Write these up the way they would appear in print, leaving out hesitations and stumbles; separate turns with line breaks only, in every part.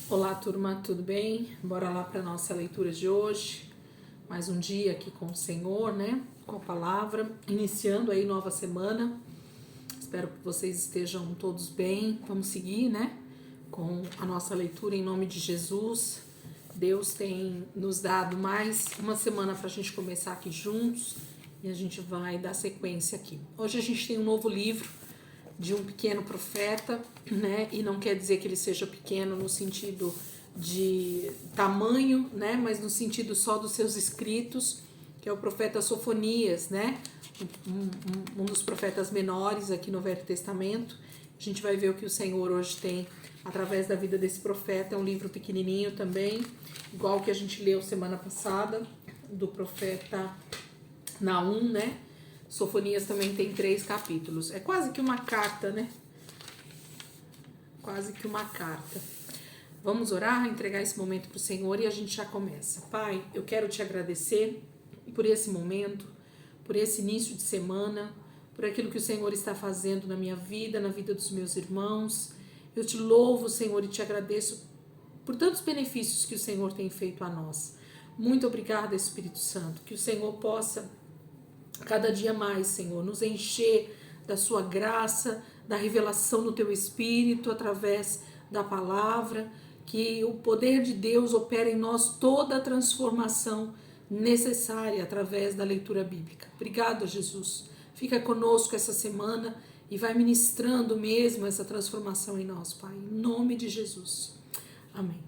Olá, turma, tudo bem? Bora lá para nossa leitura de hoje. Mais um dia aqui com o Senhor, né? Com a palavra, iniciando aí nova semana. Espero que vocês estejam todos bem. Vamos seguir, né? Com a nossa leitura em nome de Jesus. Deus tem nos dado mais uma semana para a gente começar aqui juntos e a gente vai dar sequência aqui. Hoje a gente tem um novo livro de um pequeno profeta, né? E não quer dizer que ele seja pequeno no sentido de tamanho, né? Mas no sentido só dos seus escritos, que é o profeta Sofonias, né? Um dos profetas menores aqui no Velho Testamento. A gente vai ver o que o Senhor hoje tem através da vida desse profeta. É um livro pequenininho também, igual que a gente leu semana passada, do profeta Naum, né? Sofonias também tem 3 capítulos. É quase que uma carta, né? Quase que uma carta. Vamos orar, entregar esse momento para o Senhor e a gente já começa. Pai, eu quero te agradecer por esse momento, por esse início de semana, por aquilo que o Senhor está fazendo na minha vida, na vida dos meus irmãos. Eu te louvo, Senhor, e te agradeço por tantos benefícios que o Senhor tem feito a nós. Muito obrigada, Espírito Santo, que o Senhor possa cada dia mais, Senhor, nos encher da sua graça, da revelação do teu Espírito através da palavra, que o poder de Deus opere em nós toda a transformação necessária através da leitura bíblica. Obrigado, Jesus. Fica conosco essa semana e vai ministrando mesmo essa transformação em nós, Pai. Em nome de Jesus. Amém.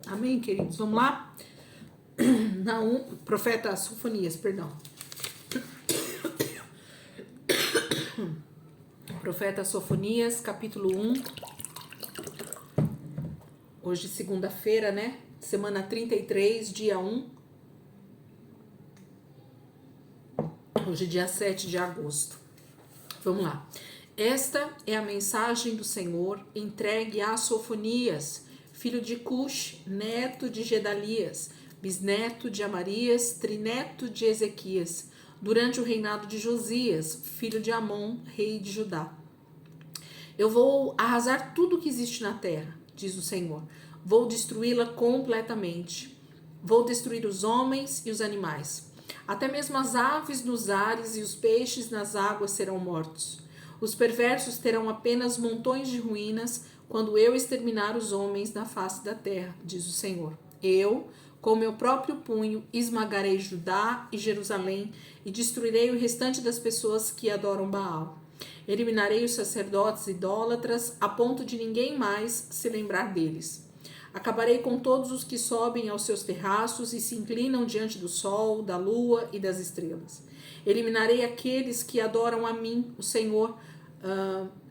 Amém, queridos. Vamos lá? Profeta Sofonias, perdão. Profeta Sofonias, capítulo 1. Hoje, segunda-feira, né? Semana 33, dia 1. Hoje, dia 7 de agosto. Vamos lá. Esta é a mensagem do Senhor entregue a Sofonias, filho de Cush, neto de Gedalias, bisneto de Amarias, trineto de Ezequias, durante o reinado de Josias, filho de Amon, rei de Judá. Eu vou arrasar tudo que existe na terra, diz o Senhor. Vou destruí-la completamente. Vou destruir os homens e os animais. Até mesmo as aves nos ares e os peixes nas águas serão mortos. Os perversos terão apenas montões de ruínas quando eu exterminar os homens da face da terra, diz o Senhor. Eu, com meu próprio punho, esmagarei Judá e Jerusalém e destruirei o restante das pessoas que adoram Baal. Eliminarei os sacerdotes idólatras a ponto de ninguém mais se lembrar deles. Acabarei com todos os que sobem aos seus terraços e se inclinam diante do sol, da lua e das estrelas. Eliminarei aqueles que adoram a mim, o Senhor.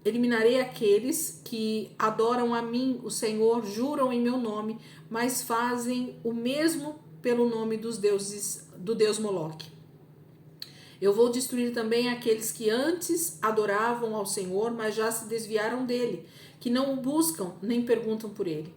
Eliminarei aqueles que adoram a mim, o Senhor, juram em meu nome, mas fazem o mesmo pelo nome do Deus Moloque. Eu vou destruir também aqueles que antes adoravam ao Senhor, mas já se desviaram dele, que não o buscam nem perguntam por ele.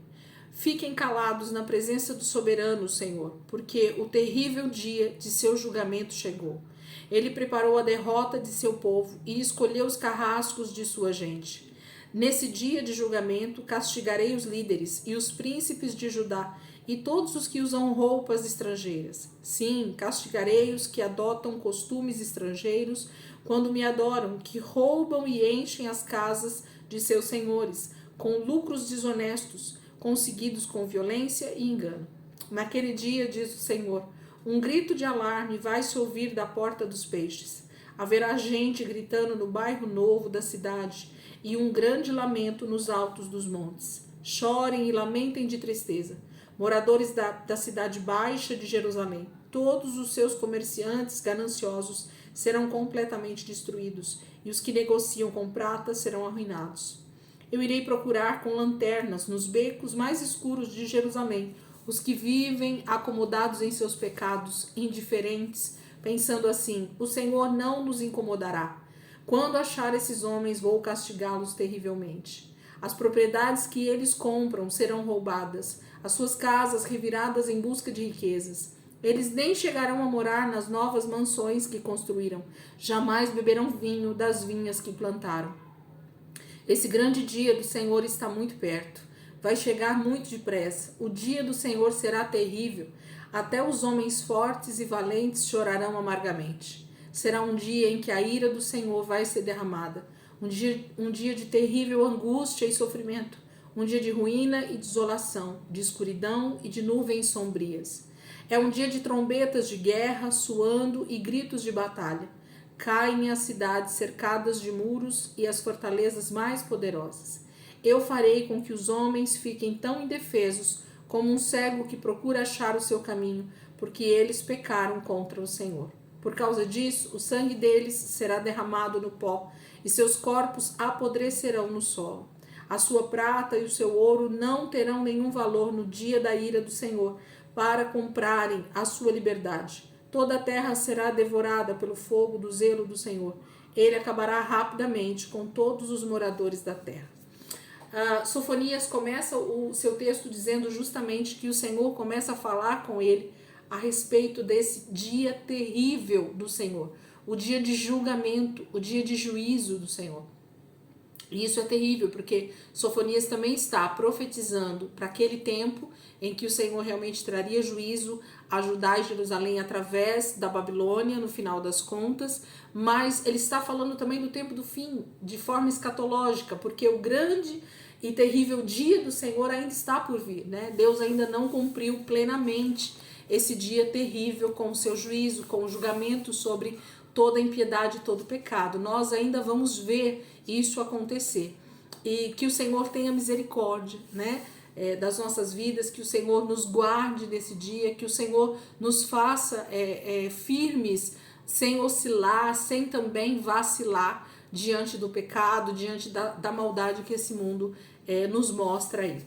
Fiquem calados na presença do soberano, Senhor, porque o terrível dia de seu julgamento chegou. Ele preparou a derrota de seu povo e escolheu os carrascos de sua gente. Nesse dia de julgamento, castigarei os líderes e os príncipes de Judá e todos os que usam roupas estrangeiras. Sim, castigarei os que adotam costumes estrangeiros quando me adoram, que roubam e enchem as casas de seus senhores, com lucros desonestos, conseguidos com violência e engano. Naquele dia, diz o Senhor, um grito de alarme vai se ouvir da porta dos peixes. Haverá gente gritando no bairro novo da cidade e um grande lamento nos altos dos montes. Chorem e lamentem de tristeza, moradores da cidade baixa de Jerusalém. Todos os seus comerciantes gananciosos serão completamente destruídos, e os que negociam com prata serão arruinados. Eu irei procurar com lanternas nos becos mais escuros de Jerusalém os que vivem acomodados em seus pecados, indiferentes, pensando assim: o Senhor não nos incomodará. Quando achar esses homens, vou castigá-los terrivelmente. As propriedades que eles compram serão roubadas, as suas casas reviradas em busca de riquezas. Eles nem chegarão a morar nas novas mansões que construíram, jamais beberão vinho das vinhas que plantaram. Esse grande dia do Senhor está muito perto. vai chegar muito depressa. O dia do Senhor será terrível. Até os homens fortes e valentes chorarão amargamente. Será um dia em que a ira do Senhor vai ser derramada. Um dia de terrível angústia e sofrimento. Um dia de ruína e desolação, de escuridão e de nuvens sombrias. É um dia de trombetas de guerra, suando e gritos de batalha. Caem as cidades cercadas de muros e as fortalezas mais poderosas. Eu farei com que os homens fiquem tão indefesos como um cego que procura achar o seu caminho, porque eles pecaram contra o Senhor. Por causa disso, o sangue deles será derramado no pó e seus corpos apodrecerão no solo. A sua prata e o seu ouro não terão nenhum valor no dia da ira do Senhor para comprarem a sua liberdade. Toda a terra será devorada pelo fogo do zelo do Senhor. Ele acabará rapidamente com todos os moradores da terra. Sofonias começa o seu texto dizendo justamente que o Senhor começa a falar com ele a respeito desse dia terrível do Senhor, o dia de julgamento, o dia de juízo do Senhor. E isso é terrível, porque Sofonias também está profetizando para aquele tempo em que o Senhor realmente traria juízo a Judá e Jerusalém através da Babilônia, no final das contas, mas ele está falando também do tempo do fim, de forma escatológica, porque o grande e terrível dia do Senhor ainda está por vir, né? Deus ainda não cumpriu plenamente esse dia terrível com o seu juízo, com o julgamento sobre toda a impiedade e todo o pecado. Nós ainda vamos ver isso acontecer. E que o Senhor tenha misericórdia, né? Das nossas vidas, que o Senhor nos guarde nesse dia, que o Senhor nos faça firmes, sem oscilar, sem também vacilar diante do pecado, diante da maldade que esse mundo nos mostra aí.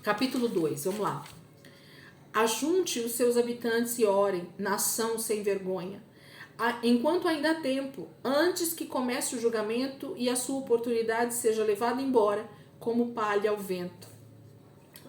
Capítulo 2, vamos lá. Ajunte os seus habitantes e orem, nação sem vergonha. Enquanto ainda há tempo, antes que comece o julgamento e a sua oportunidade seja levada embora como palha ao vento.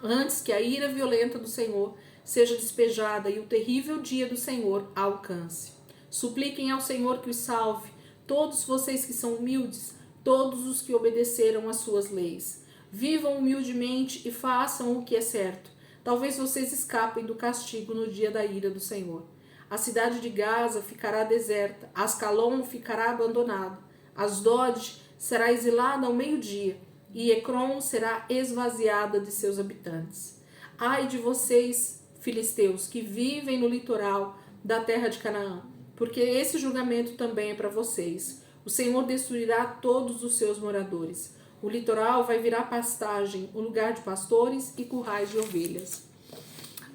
Antes que a ira violenta do Senhor seja despejada e o terrível dia do Senhor a alcance. Supliquem ao Senhor que os salve, todos vocês que são humildes, todos os que obedeceram às suas leis. Vivam humildemente e façam o que é certo. Talvez vocês escapem do castigo no dia da ira do Senhor. A cidade de Gaza ficará deserta, Ascalon ficará abandonado, Asdod será exilada ao meio-dia, e Ecrom será esvaziada de seus habitantes. Ai de vocês, filisteus, que vivem no litoral da terra de Canaã, porque esse julgamento também é para vocês. O Senhor destruirá todos os seus moradores. O litoral vai virar pastagem, um lugar de pastores e currais de ovelhas.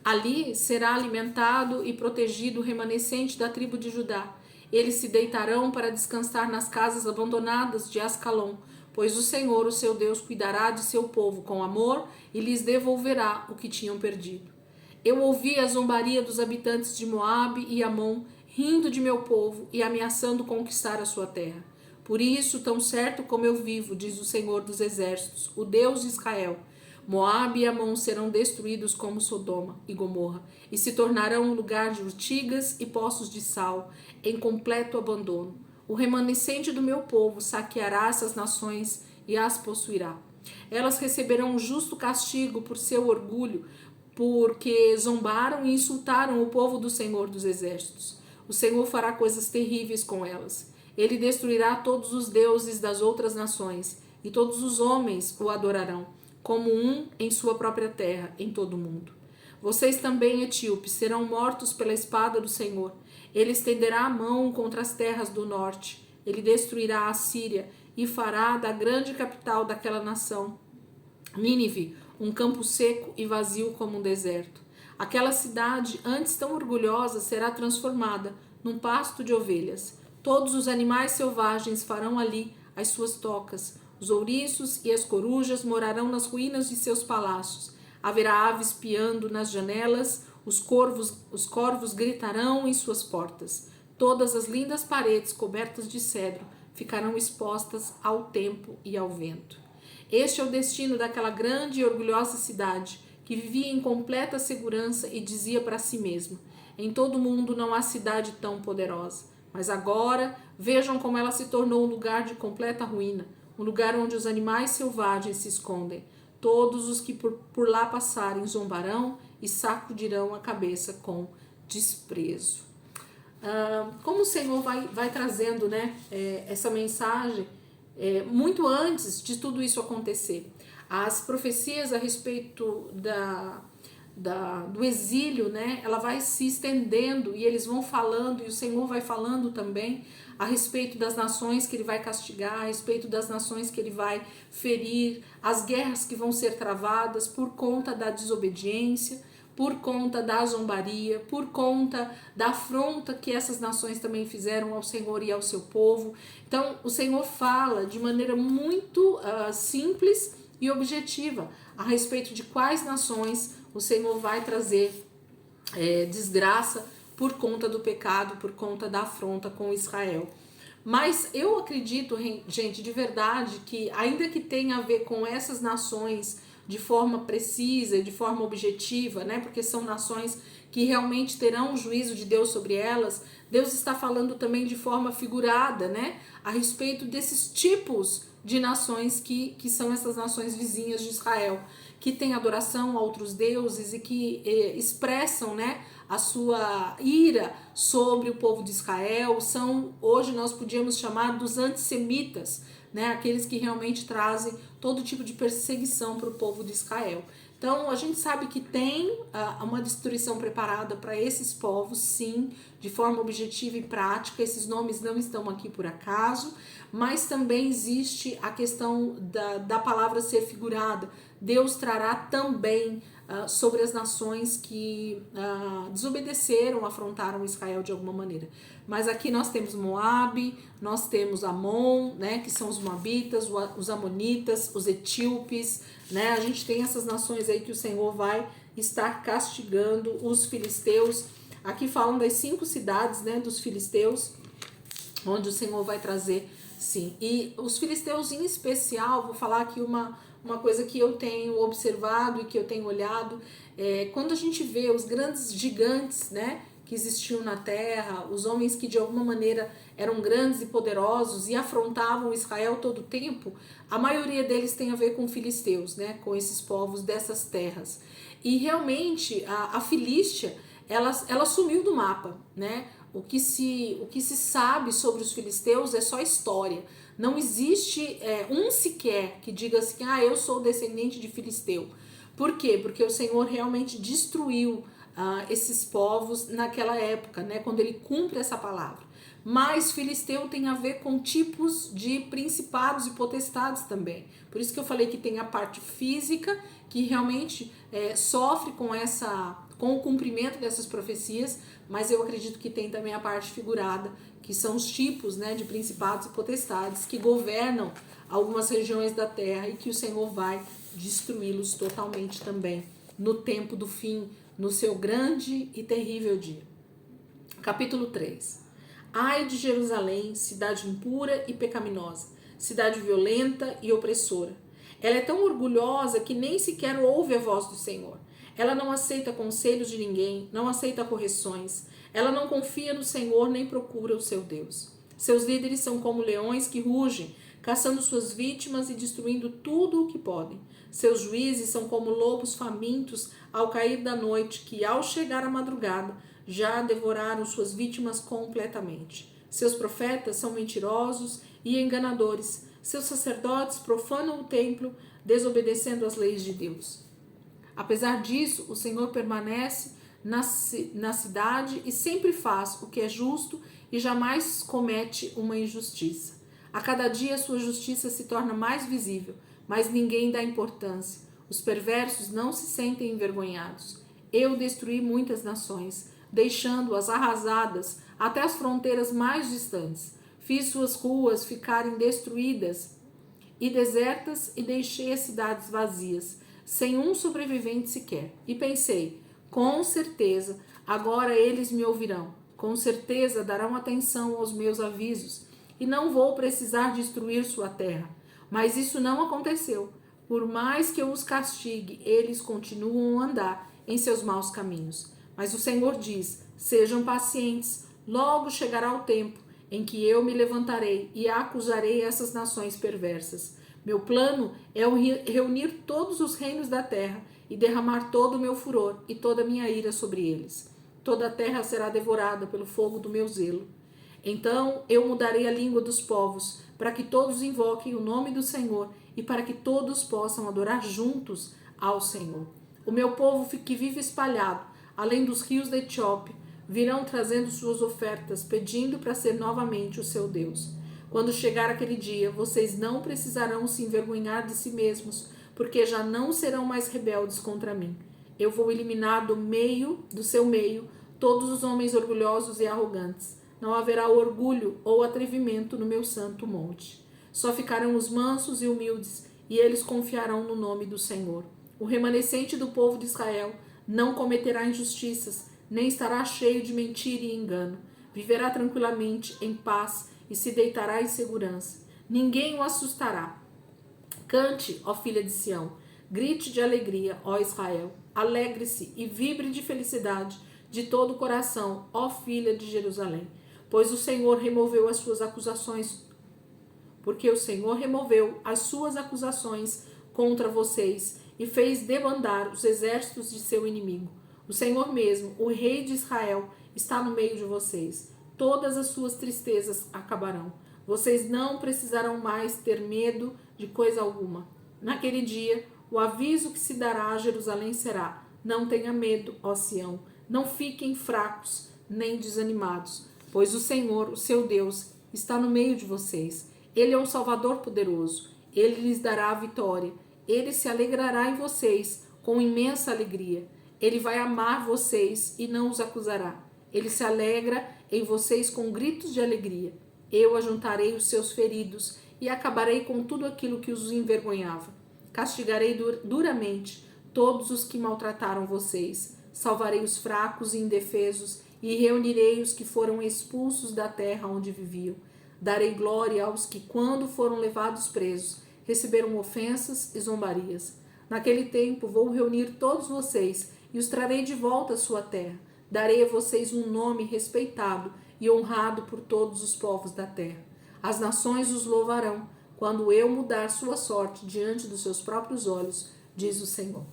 Ali será alimentado e protegido o remanescente da tribo de Judá. Eles se deitarão para descansar nas casas abandonadas de Ascalon, pois o Senhor, o seu Deus, cuidará de seu povo com amor e lhes devolverá o que tinham perdido. Eu ouvi a zombaria dos habitantes de Moabe e Amon, rindo de meu povo e ameaçando conquistar a sua terra. Por isso, tão certo como eu vivo, diz o Senhor dos Exércitos, o Deus de Israel, Moabe e Amon serão destruídos como Sodoma e Gomorra, e se tornarão um lugar de urtigas e poços de sal, em completo abandono. O remanescente do meu povo saqueará essas nações e as possuirá. Elas receberão um justo castigo por seu orgulho, porque zombaram e insultaram o povo do Senhor dos Exércitos. O Senhor fará coisas terríveis com elas. Ele destruirá todos os deuses das outras nações, e todos os homens o adorarão, como um em sua própria terra, em todo o mundo. Vocês também, etíopes, serão mortos pela espada do Senhor. Ele estenderá a mão contra as terras do norte. Ele destruirá a Síria e fará da grande capital daquela nação, Nínive, um campo seco e vazio como um deserto. Aquela cidade, antes tão orgulhosa, será transformada num pasto de ovelhas. Todos os animais selvagens farão ali as suas tocas. Os ouriços e as corujas morarão nas ruínas de seus palácios. Haverá aves piando nas janelas, os corvos gritarão em suas portas. Todas as lindas paredes cobertas de cedro ficarão expostas ao tempo e ao vento. Este é o destino daquela grande e orgulhosa cidade, que vivia em completa segurança e dizia para si mesma: em todo o mundo não há cidade tão poderosa. Mas agora vejam como ela se tornou um lugar de completa ruína, um lugar onde os animais selvagens se escondem. Todos os que por lá passarem zombarão e sacudirão a cabeça com desprezo. Como o Senhor vai trazendo, né, essa mensagem muito antes de tudo isso acontecer. As profecias a respeito do exílio, né, ela vai se estendendo e eles vão falando, e o Senhor vai falando também a respeito das nações que ele vai castigar, a respeito das nações que ele vai ferir, as guerras que vão ser travadas por conta da desobediência, por conta da zombaria, por conta da afronta que essas nações também fizeram ao Senhor e ao seu povo. Então, o Senhor fala de maneira muito simples e objetiva a respeito de quais nações o Senhor vai trazer desgraça por conta do pecado, por conta da afronta com Israel. Mas eu acredito, gente, de verdade, que ainda que tenha a ver com essas nações de forma precisa, de forma objetiva, né? Porque são nações que realmente terão o juízo de Deus sobre elas. Deus está falando também de forma figurada, né? A respeito desses tipos de nações que são essas nações vizinhas de Israel, que têm adoração a outros deuses e que expressam, né, a sua ira sobre o povo de Israel. São, hoje nós podíamos chamar dos antissemitas, né, aqueles que realmente trazem todo tipo de perseguição para o povo de Israel. Então a gente sabe que tem uma destruição preparada para esses povos, sim, de forma objetiva e prática. Esses nomes não estão aqui por acaso, mas também existe a questão da palavra ser figurada. Deus trará também sobre as nações que desobedeceram, afrontaram Israel de alguma maneira. Mas aqui nós temos Moabe, nós temos Amon, né, que são os moabitas, os amonitas, os etíopes, né? A gente tem essas nações aí que o Senhor vai estar castigando os filisteus. Aqui falam das 5 cidades, né, dos filisteus, onde o Senhor vai trazer, sim. E os filisteus em especial, vou falar aqui uma coisa que eu tenho observado e que eu tenho olhado, quando a gente vê os grandes gigantes, né, que existiam na terra, os homens que de alguma maneira eram grandes e poderosos e afrontavam Israel todo o tempo, a maioria deles tem a ver com filisteus, né, com esses povos dessas terras. E realmente a Filístia, ela sumiu do mapa, né? O que se sabe sobre os filisteus é só história. Não existe um sequer que diga assim, eu sou descendente de filisteu. Por quê? Porque o Senhor realmente destruiu esses povos naquela época, né? Quando ele cumpre essa palavra. Mas filisteu tem a ver com tipos de principados e potestades também. Por isso que eu falei que tem a parte física, que realmente sofre com o cumprimento dessas profecias, mas eu acredito que tem também a parte figurada, que são os tipos, né, de principados e potestades que governam algumas regiões da terra e que o Senhor vai destruí-los totalmente também no tempo do fim, no seu grande e terrível dia. Capítulo 3. Ai de Jerusalém, cidade impura e pecaminosa, cidade violenta e opressora. Ela é tão orgulhosa que nem sequer ouve a voz do Senhor. Ela não aceita conselhos de ninguém, não aceita correções. Ela não confia no Senhor nem procura o seu Deus. Seus líderes são como leões que rugem, caçando suas vítimas e destruindo tudo o que podem. Seus juízes são como lobos famintos ao cair da noite, que ao chegar a madrugada já devoraram suas vítimas completamente. Seus profetas são mentirosos e enganadores. Seus sacerdotes profanam o templo, desobedecendo às leis de Deus. Apesar disso, o Senhor permanece na cidade e sempre faz o que é justo e jamais comete uma injustiça. A cada dia sua justiça se torna mais visível, mas ninguém dá importância. Os perversos não se sentem envergonhados. Eu destruí muitas nações, deixando-as arrasadas até as fronteiras mais distantes. Fiz suas ruas ficarem destruídas e desertas e deixei as cidades vazias, sem um sobrevivente sequer. E pensei, com certeza, agora eles me ouvirão. Com certeza darão atenção aos meus avisos e não vou precisar destruir sua terra. Mas isso não aconteceu. Por mais que eu os castigue, eles continuam a andar em seus maus caminhos. Mas o Senhor diz, sejam pacientes, logo chegará o tempo em que eu me levantarei e acusarei essas nações perversas. Meu plano é reunir todos os reinos da terra e derramar todo o meu furor e toda a minha ira sobre eles. Toda a terra será devorada pelo fogo do meu zelo. Então eu mudarei a língua dos povos, para que todos invoquem o nome do Senhor e para que todos possam adorar juntos ao Senhor. O meu povo que vive espalhado, além dos rios da Etiópia, virão trazendo suas ofertas, pedindo para ser novamente o seu Deus. Quando chegar aquele dia, vocês não precisarão se envergonhar de si mesmos, porque já não serão mais rebeldes contra mim. Eu vou eliminar do seu meio, todos os homens orgulhosos e arrogantes. Não haverá orgulho ou atrevimento no meu santo monte. Só ficarão os mansos e humildes, e eles confiarão no nome do Senhor. O remanescente do povo de Israel não cometerá injustiças, nem estará cheio de mentira e engano. Viverá tranquilamente, em paz, e se deitará em segurança. Ninguém o assustará. Cante, ó filha de Sião, grite de alegria, ó Israel. Alegre-se e vibre de felicidade de todo o coração, ó filha de Jerusalém. Pois o Senhor removeu as suas acusações, porque o Senhor removeu as suas acusações contra vocês e fez debandar os exércitos de seu inimigo. O Senhor mesmo, o Rei de Israel, está no meio de vocês. Todas as suas tristezas acabarão. Vocês não precisarão mais ter medo de coisa alguma. Naquele dia, o aviso que se dará a Jerusalém será: não tenha medo, ó Sião, não fiquem fracos nem desanimados, pois o Senhor, o seu Deus, está no meio de vocês. Ele é um Salvador poderoso. Ele lhes dará a vitória. Ele se alegrará em vocês com imensa alegria. Ele vai amar vocês e não os acusará. Ele se alegra em vocês com gritos de alegria. Eu ajuntarei os seus feridos e acabarei com tudo aquilo que os envergonhava. Castigarei duramente todos os que maltrataram vocês. Salvarei os fracos e indefesos e reunirei os que foram expulsos da terra onde viviam. Darei glória aos que, quando foram levados presos, receberam ofensas e zombarias. Naquele tempo vou reunir todos vocês e os trarei de volta à sua terra. Darei a vocês um nome respeitado e honrado por todos os povos da terra. As nações os louvarão quando eu mudar sua sorte diante dos seus próprios olhos, diz o Senhor.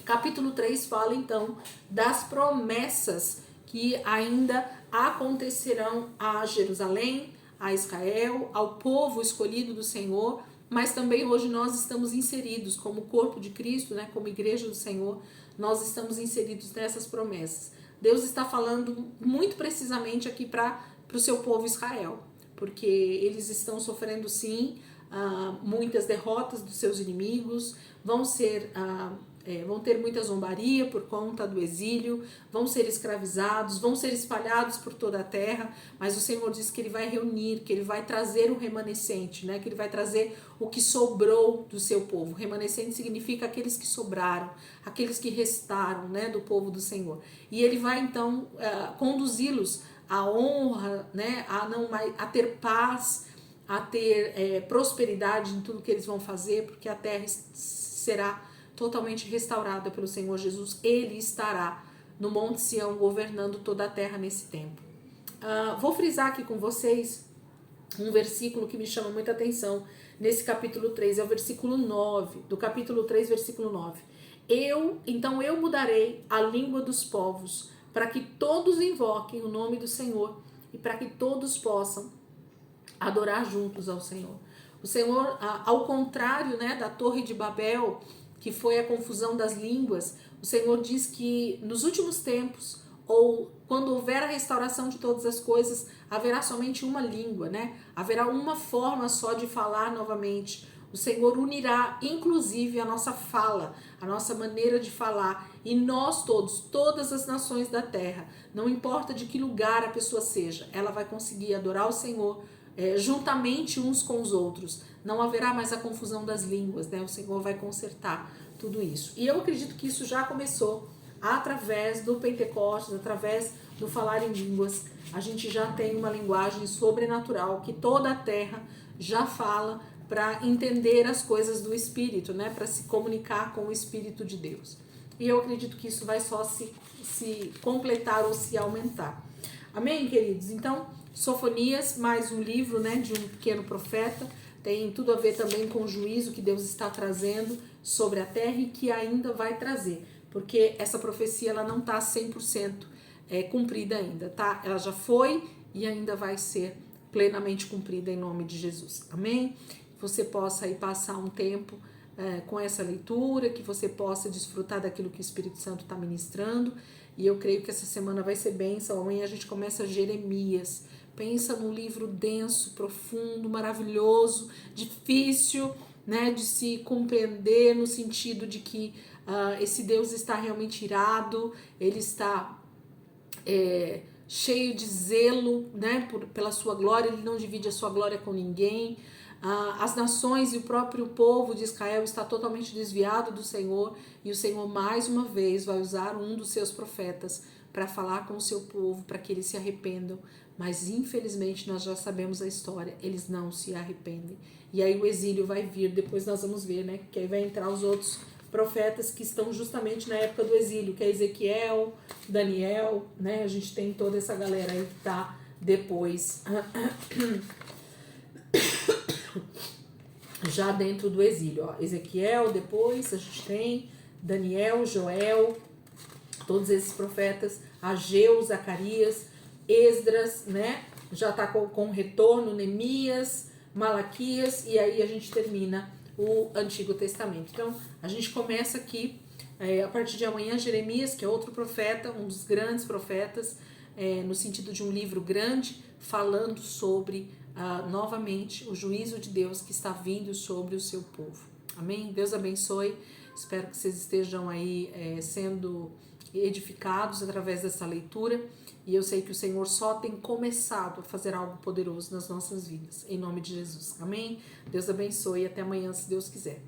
Capítulo 3 fala então das promessas que ainda acontecerão a Jerusalém, a Israel, ao povo escolhido do Senhor, mas também hoje nós estamos inseridos como corpo de Cristo, né, como igreja do Senhor, nós estamos inseridos nessas promessas. Deus está falando muito precisamente aqui para o seu povo Israel, porque eles estão sofrendo sim muitas derrotas dos seus inimigos, vão ter muita zombaria por conta do exílio, vão ser escravizados, vão ser espalhados por toda a terra, mas o Senhor diz que Ele vai reunir, que Ele vai trazer o remanescente, né? Que Ele vai trazer o que sobrou do seu povo. Remanescente significa aqueles que sobraram, aqueles que restaram, né, do povo do Senhor. E Ele vai então conduzi-los à honra, né, a ter paz, a ter prosperidade em tudo que eles vão fazer, porque a terra será totalmente restaurada pelo Senhor Jesus. Ele estará no Monte Sião governando toda a terra nesse tempo. Vou frisar aqui com vocês um versículo que me chama muita atenção nesse capítulo 3, é o versículo 9, do capítulo 3, versículo 9. Então eu mudarei a língua dos povos, para que todos invoquem o nome do Senhor e para que todos possam adorar juntos ao Senhor. O Senhor, ao contrário, né, da Torre de Babel, que foi a confusão das línguas, o Senhor diz que nos últimos tempos, ou quando houver a restauração de todas as coisas, haverá somente uma língua, né? Haverá uma forma só de falar novamente. O Senhor unirá, inclusive, a nossa fala, a nossa maneira de falar, e nós todos, todas as nações da terra, não importa de que lugar a pessoa seja, ela vai conseguir adorar o Senhor juntamente uns com os outros. Não haverá mais a confusão das línguas, né? O Senhor vai consertar tudo isso. E eu acredito que isso já começou através do Pentecostes, através do falar em línguas. A gente já tem uma linguagem sobrenatural que toda a terra já fala para entender as coisas do Espírito, né? Para se comunicar com o Espírito de Deus. E eu acredito que isso vai só se completar ou se aumentar. Amém, queridos? Então, Sofonias, mais um livro, né, de um pequeno profeta, tem tudo a ver também com o juízo que Deus está trazendo sobre a terra e que ainda vai trazer, porque essa profecia ela não está 100% cumprida ainda, tá? Ela já foi e ainda vai ser plenamente cumprida em nome de Jesus, amém? Que você possa aí passar um tempo com essa leitura, que você possa desfrutar daquilo que o Espírito Santo está ministrando, e eu creio que essa semana vai ser bênção. Amanhã a gente começa Jeremias. Pensa num livro denso, profundo, maravilhoso, difícil, né, de se compreender, no sentido de que esse Deus está realmente irado, ele está cheio de zelo, né, pela sua glória, ele não divide a sua glória com ninguém. As nações e o próprio povo de Israel está totalmente desviado do Senhor, e o Senhor mais uma vez vai usar um dos seus profetas para falar com o seu povo, para que eles se arrependam, mas infelizmente nós já sabemos a história, eles não se arrependem, e aí o exílio vai vir, depois nós vamos ver, né, que aí vai entrar os outros profetas que estão justamente na época do exílio, que é Ezequiel, Daniel, né, a gente tem toda essa galera aí que está depois já dentro do exílio, ó. Ezequiel, depois a gente tem Daniel, Joel, todos esses profetas, Ageu, Zacarias, Esdras, né? Já tá com retorno, Neemias, Malaquias, e aí a gente termina o Antigo Testamento. Então, a gente começa aqui, a partir de amanhã, Jeremias, que é outro profeta, um dos grandes profetas, no sentido de um livro grande, falando sobre novamente o juízo de Deus que está vindo sobre o seu povo. Amém? Deus abençoe. Espero que vocês estejam aí sendo edificados através dessa leitura, e eu sei que o Senhor só tem começado a fazer algo poderoso nas nossas vidas, em nome de Jesus. Amém? Deus abençoe e até amanhã, se Deus quiser.